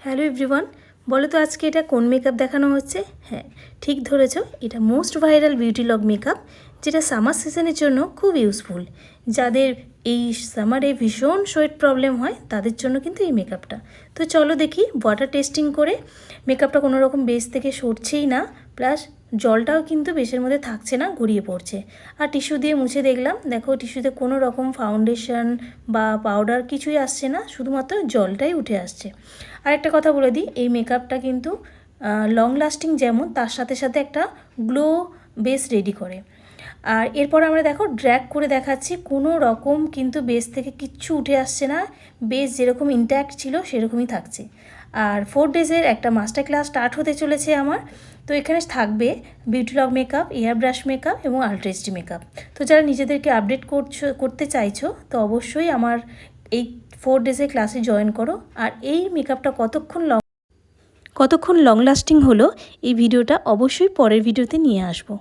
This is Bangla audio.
হ্যালো এভরিওয়ান, বলো তো আজকে এটা কোন মেকআপ দেখানো হচ্ছে? হ্যাঁ, ঠিক ধরেছ, এটা most viral beauty log makeup, যেটা সামার সিজনের জন্য খুব ইউজফুল। যাদের এই সামারে ভীষণ সোয়েট প্রবলেম হয় তাদের জন্য কিন্তু এই মেকআপটা। তো চলো দেখি ওয়াটার টেস্টিং করে। মেকআপটা কোনো রকম বেস থেকে সরছেই না, প্লাস জলটাও কিন্তু বেসের মধ্যে থাকছে না, গড়িয়ে পড়ছে। আর টিস্যু দিয়ে মুছে দেখলাম, দেখো টিস্যুতে কোনো রকম ফাউন্ডেশন বা পাউডার কিছুই আসছে না, শুধুমাত্র জলটাই উঠে আসছে। আর একটা কথা বলে দিই, এই মেকআপটা কিন্তু লং লাস্টিং যেমন, তার সাথে সাথে একটা গ্লো বেস রেডি করে। আর এরপর আমরা দেখো ড্র্যাগ করে দেখাচ্ছি, কোনো রকম কিন্তু বেস থেকে কিচ্ছু উঠে আসছে না, বেস যেরকম ইনট্যাক্ট ছিল সেরকমই থাকছে। আর 4 ডেজের একটা মাস্টার ক্লাস স্টার্ট হতে চলেছে আমার। তো এখানে থাকবে beauty log makeup, air brush makeup এবং আলট্রা মেকআপ। তো যারা নিজেদেরকে আপডেট করতে চাইছো তো অবশ্যই আমার এই 4 ডেজের ক্লাসে জয়েন করো। আর এই মেকআপটা কতক্ষণ লং লাস্টিং হলো এই ভিডিওটা অবশ্যই পরের ভিডিওতে নিয়ে আসবো।